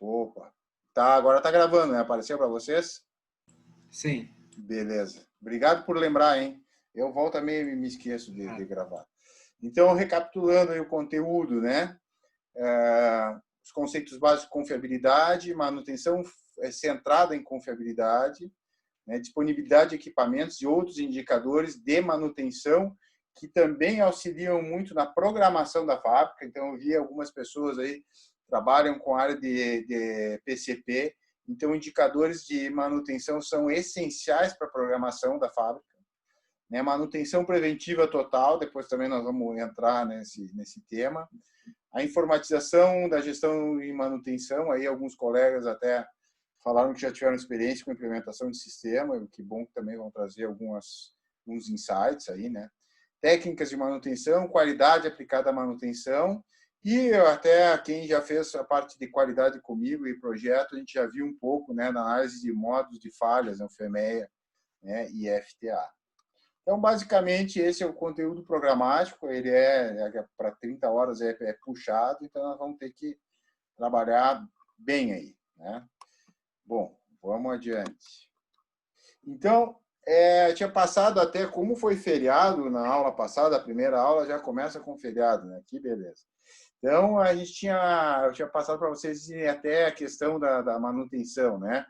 Opa. Tá, agora tá gravando, né? Apareceu para vocês? Sim. Beleza. Obrigado por lembrar, hein? Eu volto também e me esqueço de Ah, gravar. Então, recapitulando aí o conteúdo, né? Os conceitos básicos de confiabilidade, manutenção centrada em confiabilidade, né? Disponibilidade de equipamentos e outros indicadores de manutenção que também auxiliam muito na programação da fábrica. Então, eu vi algumas pessoas aí que trabalham com a área de PCP. Então, indicadores de manutenção são essenciais para a programação da fábrica. Né? Manutenção preventiva total, depois também nós vamos entrar nesse tema. A informatização da gestão e manutenção, aí alguns colegas até falaram que já tiveram experiência com implementação de sistema, que bom que também vão trazer alguns insights aí, né? Técnicas de manutenção, qualidade aplicada à manutenção, e até quem já fez a parte de qualidade comigo e projeto, a gente já viu um pouco, né, na análise de modos de falhas, né, FEMEA, né, e FTA. Então, basicamente, esse é o conteúdo programático, ele para 30 horas é puxado, então nós vamos ter que trabalhar bem aí, né? Bom, vamos adiante. Então, tinha passado até, como foi feriado na aula passada, a primeira aula já começa com feriado, né? Que beleza. Então, eu tinha passado para vocês até a questão da manutenção, né?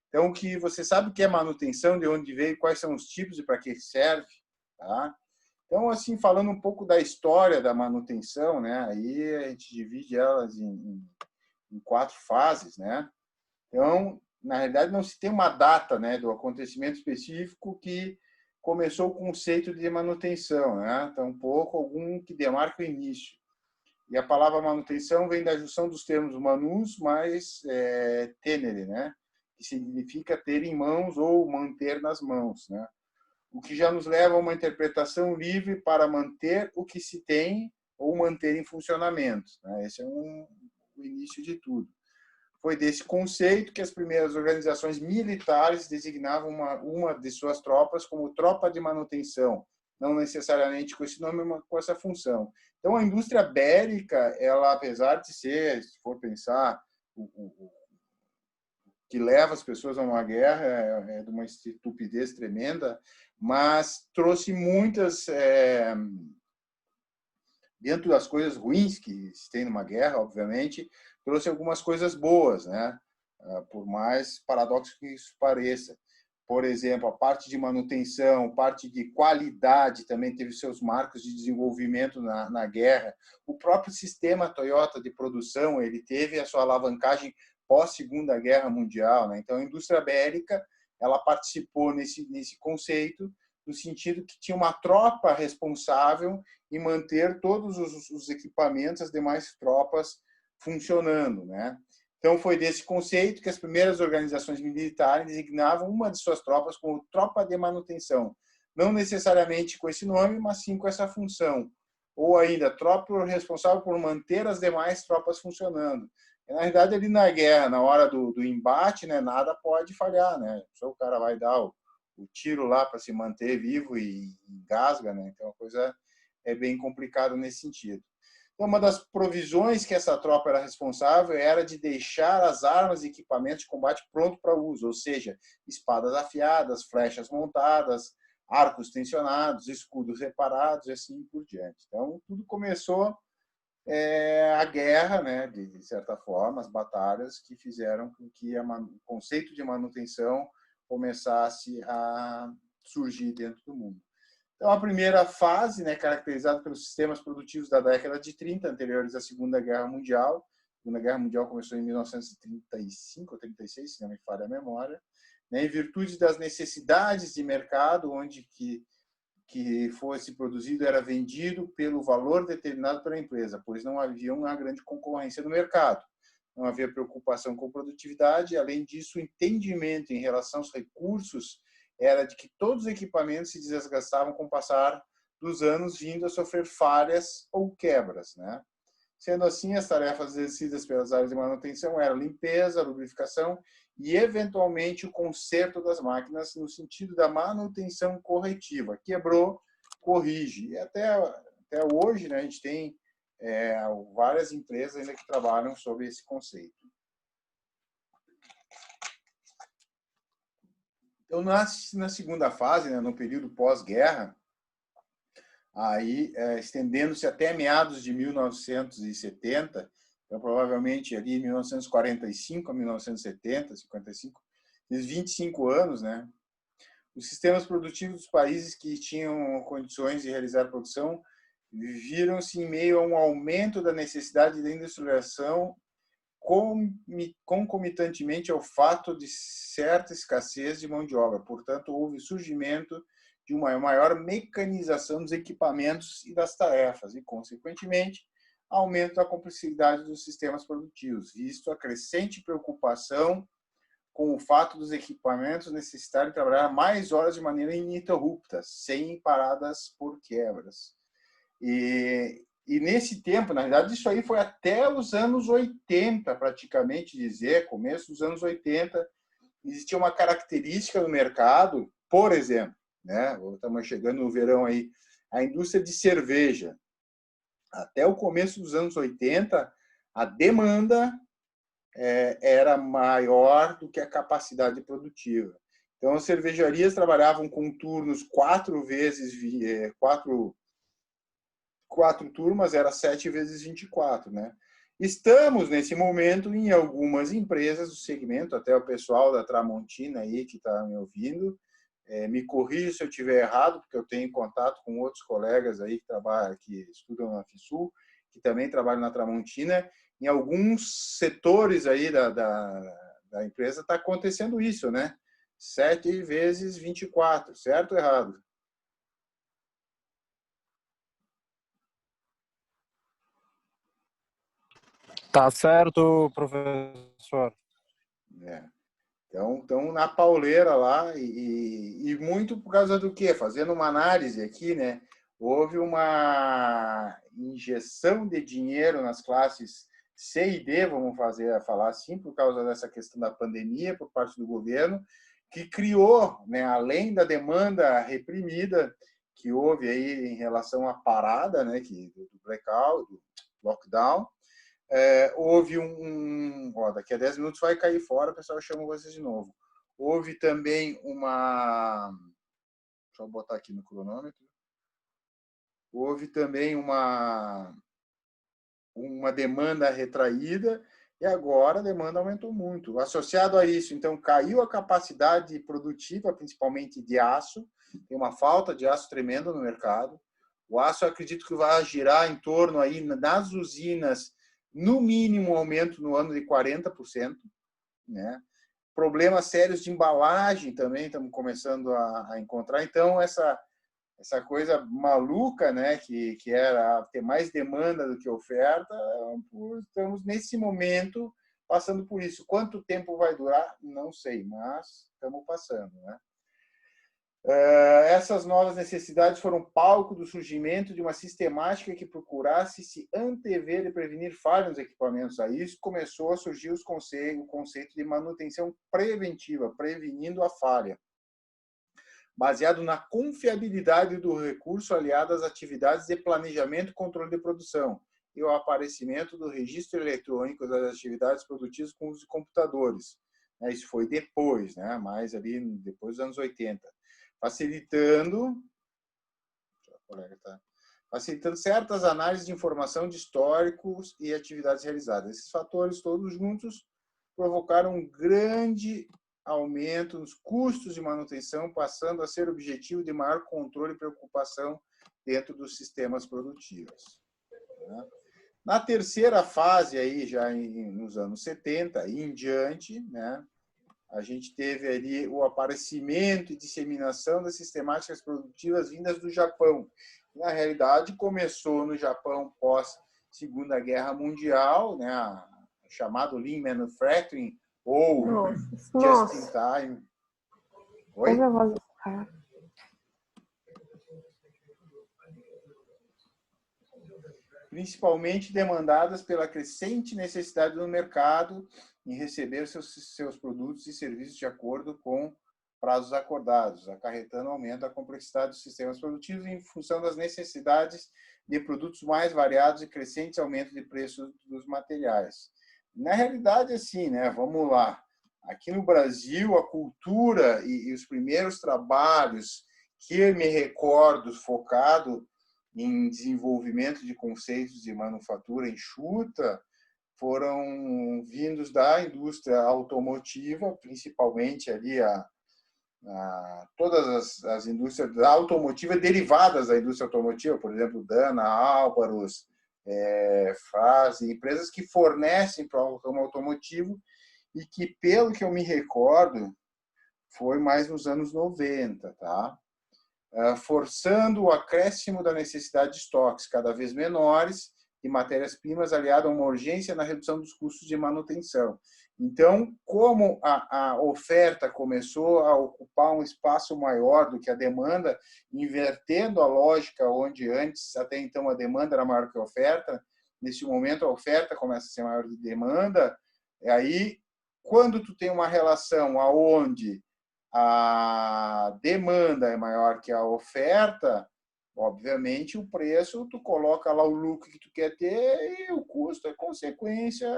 Então, que você sabe o que é manutenção, de onde veio, quais são os tipos e para que serve, tá? Então, assim, falando um pouco da história da manutenção, né? Aí a gente divide elas em 4 fases, né? Então, na realidade, não se tem uma data, né, do acontecimento específico que começou o conceito de manutenção, né? Então, um pouco algum que demarca o início. E a palavra manutenção vem da junção dos termos manus mais tenere, né? Que significa ter em mãos ou manter nas mãos, né? O que já nos leva a uma interpretação livre para manter o que se tem ou manter em funcionamento, né? Esse é o início de tudo. Foi desse conceito que as primeiras organizações militares designavam uma de suas tropas como tropa de manutenção, não necessariamente com esse nome, mas com essa função. Então, a indústria bélica, ela, apesar de ser, se for pensar, o que leva as pessoas a uma guerra é de uma estupidez tremenda, mas trouxe muitas, dentro das coisas ruins que se tem numa guerra, obviamente, trouxe algumas coisas boas, né? Por mais paradoxo que isso pareça. Por exemplo, a parte de manutenção, parte de qualidade também teve seus marcos de desenvolvimento na guerra. O próprio sistema Toyota de produção, ele teve a sua alavancagem pós-Segunda Guerra Mundial, né? Então, a indústria bélica, ela participou nesse conceito, no sentido que tinha uma tropa responsável em manter todos os equipamentos, as demais tropas funcionando, né? Então, foi desse conceito que as primeiras organizações militares designavam uma de suas tropas como tropa de manutenção. Não necessariamente com esse nome, mas sim com essa função. Ou ainda, tropa responsável por manter as demais tropas funcionando. E, na verdade, ali na guerra, na hora do embate, né, nada pode falhar, né? Só o cara vai dar o tiro lá para se manter vivo e engasga, né? Então, a coisa é bem complicada nesse sentido. Então, uma das provisões que essa tropa era responsável era de deixar as armas e equipamentos de combate pronto para uso, ou seja, espadas afiadas, flechas montadas, arcos tensionados, escudos reparados e assim por diante. Então, tudo começou a guerra, né, de certa forma, as batalhas que fizeram com que o conceito de manutenção começasse a surgir dentro do mundo. Então, a primeira fase, né, caracterizada pelos sistemas produtivos da década de 30, anteriores à Segunda Guerra Mundial. A Segunda Guerra Mundial começou em 1935 ou 36, se não me falha a memória, né, em virtude das necessidades de mercado, onde que fosse produzido era vendido pelo valor determinado pela empresa, pois não havia uma grande concorrência no mercado. Não havia preocupação com produtividade, além disso, o entendimento em relação aos recursos era de que todos os equipamentos se desgastavam com o passar dos anos, vindo a sofrer falhas ou quebras, né? Sendo assim, as tarefas exercidas pelas áreas de manutenção eram limpeza, lubrificação e, eventualmente, o conserto das máquinas no sentido da manutenção corretiva. Quebrou, corrige. E até hoje, né, a gente tem várias empresas ainda que trabalham sobre esse conceito. Então, na segunda fase, né, no período pós-guerra, aí estendendo-se até meados de 1970, então provavelmente ali 1945 a 1970, 55, esses 25 anos, né? Os sistemas produtivos dos países que tinham condições de realizar produção viram-se em meio a um aumento da necessidade da industrialização concomitantemente ao fato de certa escassez de mão de obra. Portanto, houve surgimento de uma maior mecanização dos equipamentos e das tarefas e, consequentemente, aumento da complexidade dos sistemas produtivos, visto a crescente preocupação com o fato dos equipamentos necessitarem trabalhar mais horas de maneira ininterrupta, sem paradas por quebras. E nesse tempo, na verdade, isso aí foi até os anos 80, praticamente dizer, começo dos anos 80, existia uma característica no mercado, por exemplo, né? Estamos chegando no verão aí, a indústria de cerveja. Até o começo dos anos 80, a demanda era maior do que a capacidade produtiva. Então, as cervejarias trabalhavam com turnos quatro turmas, era 7 vezes 24, né? Estamos, nesse momento, em algumas empresas do segmento, até o pessoal da Tramontina aí que está me ouvindo, me corrija se eu estiver errado, porque eu tenho contato com outros colegas aí que trabalham, que estudam na FISUL, que também trabalham na Tramontina. Em alguns setores aí da empresa está acontecendo isso, né? 7 vezes 24, certo ou errado? Tá certo, professor. Então, na pauleira lá, e muito por causa do quê? Fazendo uma análise aqui, né? Houve uma injeção de dinheiro nas classes C e D, vamos falar assim, por causa dessa questão da pandemia, por parte do governo, que criou, né, além da demanda reprimida que houve aí em relação à parada, né, do blackout, do lockdown, houve daqui a 10 minutos vai cair fora, o pessoal chama vocês de novo. Houve também deixa eu botar aqui no cronômetro. Houve também uma demanda retraída e agora a demanda aumentou muito. Associado a isso, então, caiu a capacidade produtiva, principalmente de aço, tem uma falta de aço tremenda no mercado. O aço, eu acredito que vai girar em torno aí nas usinas, no mínimo um aumento no ano de 40%, né? Problemas sérios de embalagem também estamos começando a encontrar. Então, essa coisa maluca, né, que era ter mais demanda do que oferta, estamos nesse momento passando por isso. Quanto tempo vai durar? Não sei, mas estamos passando, né? Essas novas necessidades foram palco do surgimento de uma sistemática que procurasse se antever e prevenir falhas nos equipamentos. Aí isso começou a surgir o conceito de manutenção preventiva, prevenindo a falha, baseado na confiabilidade do recurso aliado às atividades de planejamento e controle de produção e o aparecimento do registro eletrônico das atividades produtivas com uso de computadores. Isso foi depois, né? Mais ali depois dos anos 80. Facilitando certas análises de informação de históricos e atividades realizadas. Esses fatores todos juntos provocaram um grande aumento nos custos de manutenção, passando a ser objetivo de maior controle e preocupação dentro dos sistemas produtivos. Na terceira fase, aí, já nos anos 70 e em diante, né, a gente teve ali o aparecimento e disseminação das sistemáticas produtivas vindas do Japão. Na realidade, começou no Japão pós-Segunda Guerra Mundial, né, chamado Lean Manufacturing, ou Just in Time. Oi? Principalmente demandadas pela crescente necessidade do mercado em receber seus produtos e serviços de acordo com prazos acordados, acarretando aumento da complexidade dos sistemas produtivos em função das necessidades de produtos mais variados e crescentes aumento de preços dos materiais. Na realidade, assim, né? Vamos lá. Aqui no Brasil, a cultura e os primeiros trabalhos que eu me recordo focado em desenvolvimento de conceitos de manufatura enxuta foram vindos da indústria automotiva, principalmente ali todas as indústrias da automotiva derivadas da indústria automotiva, por exemplo, Dana, Álvaros, Frase, empresas que fornecem para o ramo automotivo e que, pelo que eu me recordo, foi mais nos anos 90, tá? Forçando o acréscimo da necessidade de estoques cada vez menores de matérias-primas, aliado a uma urgência na redução dos custos de manutenção. Então, como a oferta começou a ocupar um espaço maior do que a demanda, invertendo a lógica onde antes, até então, a demanda era maior que a oferta, nesse momento a oferta começa a ser maior que a demanda, aí, quando tu tem uma relação aonde a demanda é maior que a oferta, obviamente o preço, tu coloca lá o lucro que tu quer ter e o custo é consequência,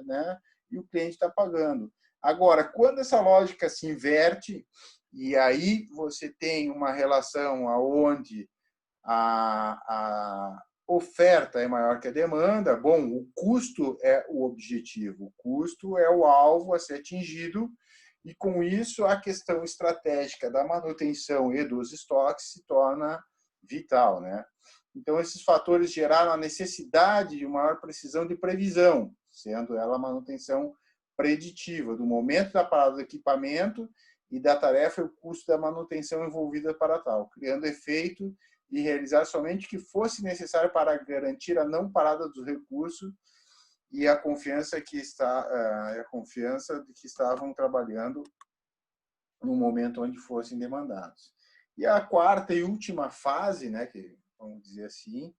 né? E o cliente está pagando. Agora, quando essa lógica se inverte, e aí você tem uma relação onde a oferta é maior que a demanda, bom, o custo é o objetivo, o custo é o alvo a ser atingido, e com isso a questão estratégica da manutenção e dos estoques se torna vital, né? Então esses fatores geraram a necessidade de maior precisão de previsão, sendo ela a manutenção preditiva do momento da parada do equipamento e da tarefa e o custo da manutenção envolvida para tal, criando efeito de realizar somente o que fosse necessário para garantir a não parada dos recursos e a confiança de que estavam trabalhando no momento onde fossem demandados. E a quarta e última fase, né, que vamos dizer assim,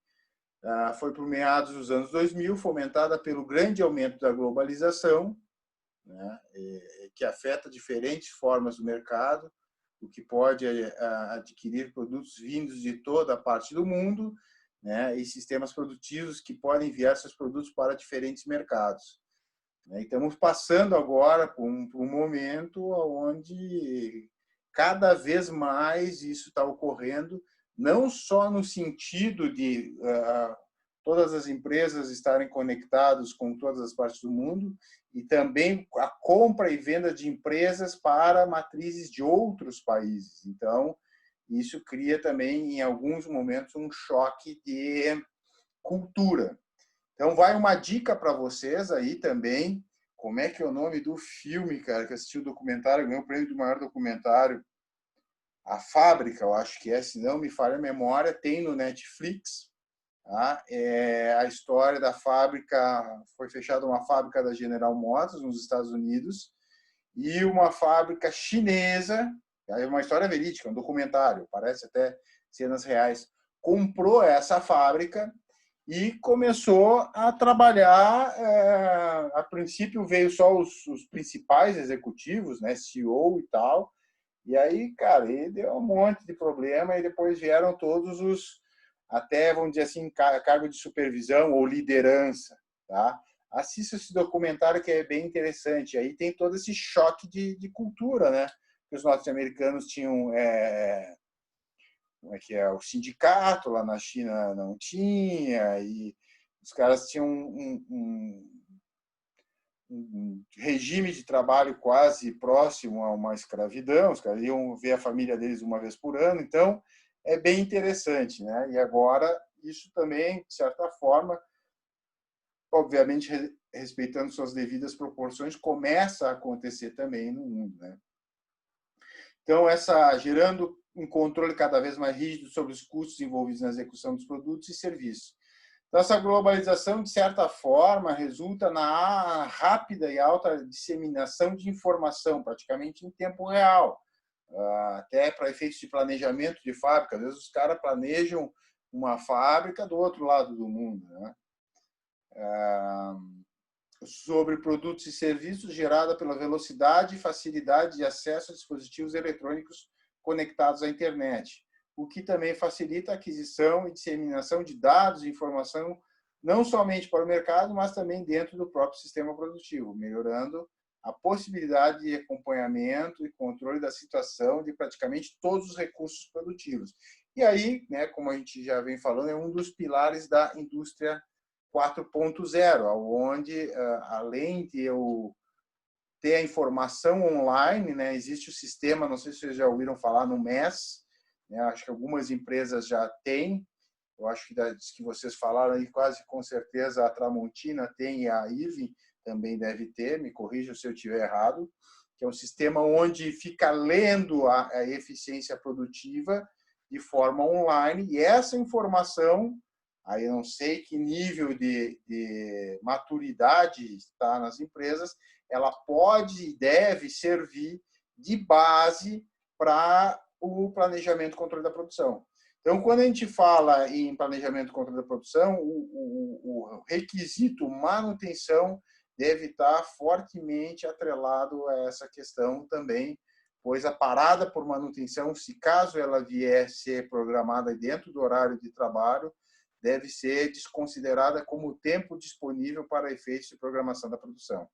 foi por meados dos anos 2000, fomentada pelo grande aumento da globalização, né, que afeta diferentes formas do mercado, o que pode adquirir produtos vindos de toda a parte do mundo, né, e sistemas produtivos que podem enviar seus produtos para diferentes mercados. E estamos passando agora por um momento onde cada vez mais isso está ocorrendo, não só no sentido de todas as empresas estarem conectadas com todas as partes do mundo, e também a compra e venda de empresas para matrizes de outros países. Então, isso cria também, em alguns momentos, um choque de cultura. Então, vai uma dica para vocês aí também. Como é que é o nome do filme, cara, que assisti o documentário, ganhou o prêmio do maior documentário? A Fábrica, eu acho que é, se não me falha a memória, tem no Netflix. Tá? A história da fábrica, foi fechada uma fábrica da General Motors nos Estados Unidos e uma fábrica chinesa, é uma história verídica, um documentário, parece até cenas reais, comprou essa fábrica e começou a trabalhar. A princípio veio só os principais executivos, né, CEO e tal, e aí, cara, ele deu um monte de problema e depois vieram todos até, vamos dizer assim, cargo de supervisão ou liderança, tá? Assista esse documentário que é bem interessante. Aí tem todo esse choque de cultura, né? Que os norte-americanos tinham como é que é, o sindicato, lá na China não tinha, e os caras tinham um regime de trabalho quase próximo a uma escravidão, os caras iam ver a família deles uma vez por ano, então é bem interessante, né? E agora isso também, de certa forma, obviamente respeitando suas devidas proporções, começa a acontecer também no mundo, né? Então, gerando um controle cada vez mais rígido sobre os custos envolvidos na execução dos produtos e serviços. Então, essa globalização, de certa forma, resulta na rápida e alta disseminação de informação, praticamente em tempo real, até para efeitos de planejamento de fábrica. Às vezes, os caras planejam uma fábrica do outro lado do mundo, né? Sobre produtos e serviços gerada pela velocidade e facilidade de acesso a dispositivos eletrônicos conectados à internet, o que também facilita a aquisição e disseminação de dados e informação não somente para o mercado, mas também dentro do próprio sistema produtivo, melhorando a possibilidade de acompanhamento e controle da situação de praticamente todos os recursos produtivos. E aí, né, como a gente já vem falando, é um dos pilares da indústria 4.0, onde, além de eu ter a informação online, né, existe o sistema, não sei se vocês já ouviram falar no MES, né, acho que algumas empresas já têm, eu acho que das que vocês falaram aí, quase com certeza a Tramontina tem e a IRV também deve ter, me corrija se eu estiver errado, que é um sistema onde fica lendo a eficiência produtiva de forma online, e essa informação, aí eu não sei que nível de maturidade está nas empresas, ela pode e deve servir de base para o planejamento e controle da produção. Então, quando a gente fala em planejamento e controle da produção, o requisito manutenção deve estar fortemente atrelado a essa questão também, pois a parada por manutenção, se caso ela vier ser programada dentro do horário de trabalho, deve ser desconsiderada como tempo disponível para efeitos de programação da produção.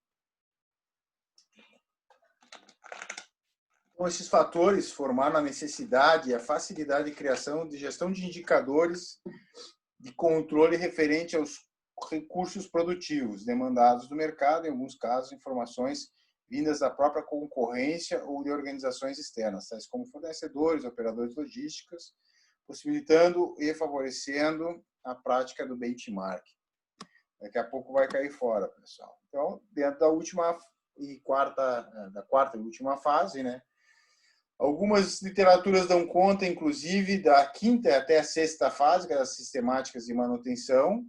Então, esses fatores formaram a necessidade e a facilidade de criação de gestão de indicadores de controle referente aos recursos produtivos demandados do mercado, em alguns casos, informações vindas da própria concorrência ou de organizações externas, tais como fornecedores, operadores logísticos, possibilitando e favorecendo a prática do benchmark. Daqui a pouco vai cair fora, pessoal. Então, dentro da quarta e última fase, né? Algumas literaturas dão conta, inclusive, da quinta até a sexta fase, que é as sistemáticas de manutenção,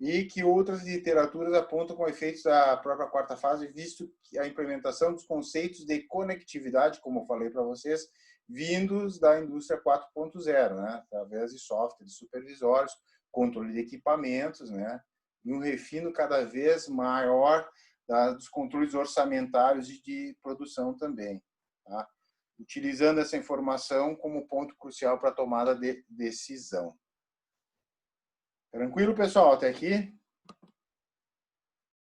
e que outras literaturas apontam com efeitos da própria quarta fase, visto que a implementação dos conceitos de conectividade, como eu falei para vocês, vindos da indústria 4.0, né? Através de softwares supervisórios, controle de equipamentos, né? E um refino cada vez maior dos controles orçamentários e de produção também. Tá? Utilizando essa informação como ponto crucial para a tomada de decisão. Tranquilo, pessoal? Até aqui?